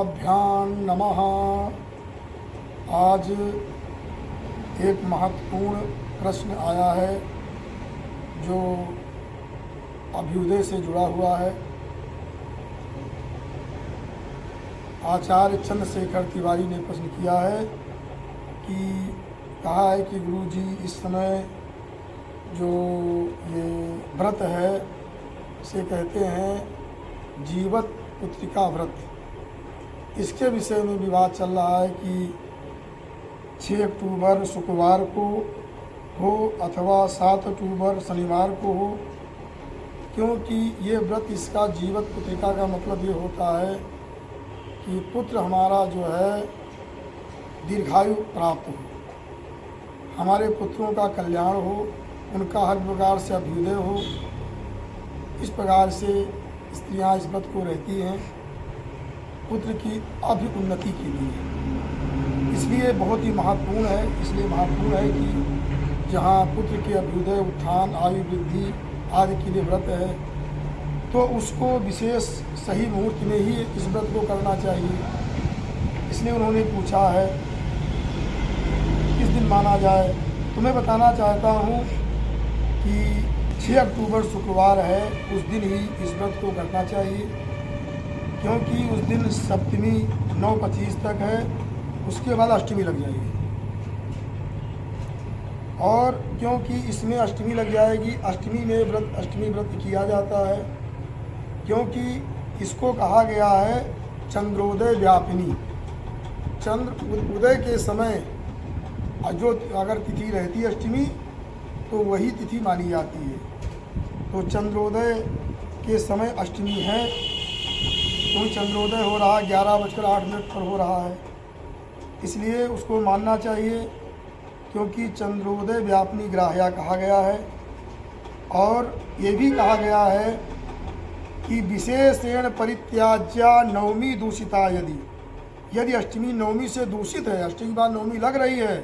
पुत्राभ्यां नमः। आज एक महत्वपूर्ण प्रश्न आया है जो अभ्युदय से जुड़ा हुआ है। आचार्य चंद्रशेखर तिवारी ने प्रश्न किया है कि कहा है कि गुरुजी इस समय जो ये व्रत है इसे कहते हैं जीवत पुत्रिका व्रत। इसके विषय में विवाद चल रहा है कि 6 अक्टूबर शुक्रवार को हो अथवा 7 अक्टूबर शनिवार को हो, क्योंकि ये व्रत इसका जीवत पुत्रिका का मतलब ये होता है कि पुत्र हमारा जो है दीर्घायु प्राप्त हो, हमारे पुत्रों का कल्याण हो, उनका हर प्रकार से अभ्युदय हो। इस प्रकार से स्त्रियां इस व्रत को रहती हैं पुत्र की अभ्युन्नति के लिए। इसलिए बहुत ही महत्वपूर्ण है। इसलिए महत्वपूर्ण है कि जहाँ पुत्र के अभ्युदय, उत्थान, आयु वृद्धि आदि के लिए व्रत है तो उसको विशेष सही मुहूर्त में ही इस व्रत को करना चाहिए। इसलिए उन्होंने पूछा है किस दिन माना जाए। तो मैं बताना चाहता हूँ कि 6 अक्टूबर शुक्रवार है, उस दिन ही इस व्रत को करना चाहिए, क्योंकि उस दिन सप्तमी 9:25 तक है, उसके बाद अष्टमी लग जाएगी। और क्योंकि इसमें अष्टमी लग जाएगी, अष्टमी व्रत किया जाता है, क्योंकि इसको कहा गया है चंद्रोदय व्यापिनी। चंद्र उदय के समय जो अगर तिथि रहती है अष्टमी तो वही तिथि मानी जाती है। तो चंद्रोदय के समय अष्टमी है, तो चंद्रोदय हो रहा है 11:08 पर हो रहा है, इसलिए उसको मानना चाहिए, क्योंकि चंद्रोदय व्यापिनी ग्राह्या कहा गया है। और ये भी कहा गया है कि विशेषेण परित्याज्या नवमी दूषिता। यदि अष्टमी नवमी से दूषित है, अष्टमी बाद नवमी लग रही है,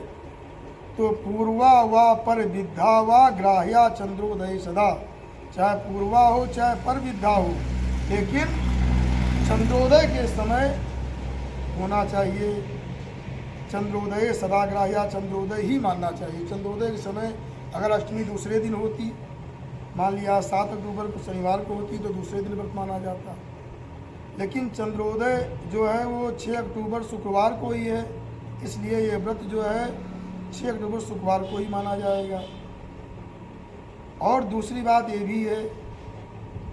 तो पूर्वा व पर विद्धा व ग्राह्या चंद्रोदय सदा। चाहे पूर्वा हो चाहे पर विद्धा हो, लेकिन चंद्रोदय के समय होना चाहिए। चंद्रोदय सदा ग्राह्या, चंद्रोदय ही मानना चाहिए। चंद्रोदय के समय अगर अष्टमी दूसरे दिन होती, मान लिया 7 अक्टूबर को शनिवार को होती, तो दूसरे दिन व्रत माना जाता। लेकिन चंद्रोदय जो है वो 6 अक्टूबर शुक्रवार को ही है, इसलिए ये व्रत जो है 6 अक्टूबर शुक्रवार को ही माना जाएगा। और दूसरी बात ये भी है,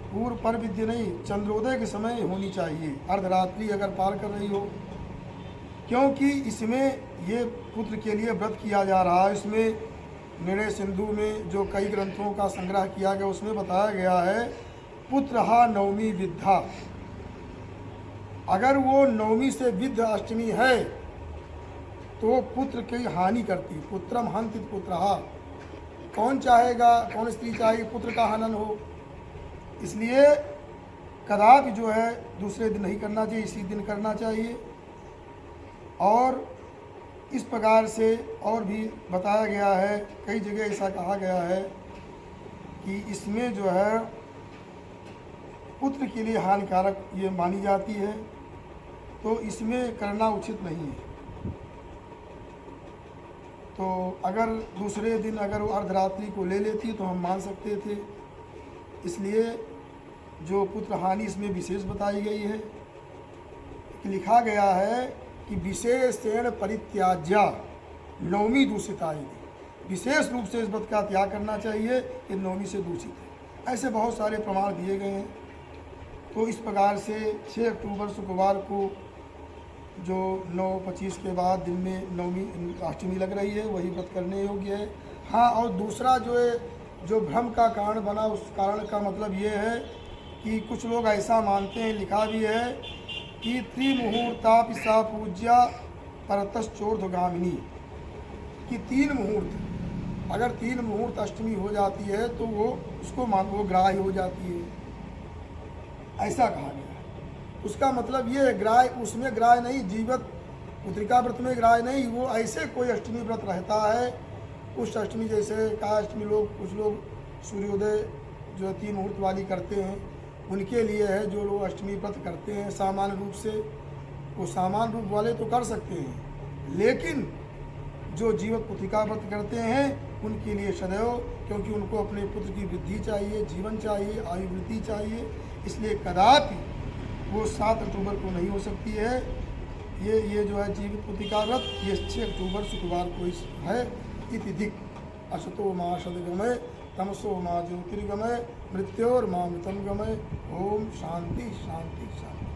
पूर्व पर विद्या नहीं, चंद्रोदय के समय होनी चाहिए, अर्धरात्रि अगर पार कर रही हो, क्योंकि इसमें ये पुत्र के लिए व्रत किया जा रहा है। इसमें निर्णय सिंधु में जो कई ग्रंथों का संग्रह किया गया उसमें बताया गया है पुत्रहा नवमी विद्धा। अगर वो नवमी से विद्ध अष्टमी है तो पुत्र की हानि करती। पुत्रम हंति पुत्रहा। कौन चाहेगा, कौन स्त्री चाहेगी पुत्र का हनन हो। इसलिए कदापि जो है दूसरे दिन नहीं करना चाहिए, इसी दिन करना चाहिए। और इस प्रकार से और भी बताया गया है, कई जगह ऐसा कहा गया है कि इसमें जो है पुत्र के लिए हानिकारक ये मानी जाती है, तो इसमें करना उचित नहीं है। तो अगर दूसरे दिन अगर वो अर्धरात्रि को ले लेती तो हम मान सकते थे। इसलिए जो पुत्र हानि इसमें विशेष बताई गई है। लिखा गया है कि विशेषेण परित्याज्या नवमी दूषिता। विशेष रूप से इस व्रत का त्याग करना चाहिए, ये नवमी से दूषित है। ऐसे बहुत सारे प्रमाण दिए गए हैं। तो इस प्रकार से 6 अक्टूबर शुक्रवार को जो 9:25 के बाद दिन में नवमी अष्टमी लग रही है, वही व्रत करने योग्य है। हाँ, और दूसरा जो है, जो भ्रम का कारण बना, उस कारण का मतलब ये है कि कुछ लोग ऐसा मानते हैं, लिखा भी है कि त्रिमुहूर्ता पिसा पूज्या परतश्चोर्ध्वगामिनी, कि 3 मुहूर्त, अगर 3 मुहूर्त अष्टमी हो जाती है तो वो उसको वो ग्राह्य हो जाती है, ऐसा कहा गया है। उसका मतलब ये है ग्राह्य, उसमें ग्राह्य नहीं, जीवत पुत्रिका व्रत में ग्राह्य नहीं। वो ऐसे कोई अष्टमी व्रत रहता है, उस अष्टमी जैसे का अष्टमी लोग, कुछ लोग सूर्योदय जो 3 मुहूर्त वाली करते हैं, उनके लिए है जो लोग अष्टमी व्रत करते हैं सामान्य रूप से। वो सामान्य रूप वाले तो कर सकते हैं, लेकिन जो जीवत पुत्रिका व्रत करते हैं उनके लिए सदैव, क्योंकि उनको अपने पुत्र की वृद्धि चाहिए, जीवन चाहिए, आयु वृद्धि चाहिए, इसलिए कदापि वो 7 अक्टूबर को नहीं हो सकती है। ये जो है जीवित पुत्रिका व्रत ये 6 अक्टूबर शुक्रवार को है। इति दिक् असतो मा सद्गमय तमसो मा ज्योतिर्गमय मृत्योर्मा मृतंगमय। ओम शांति शांति शांति।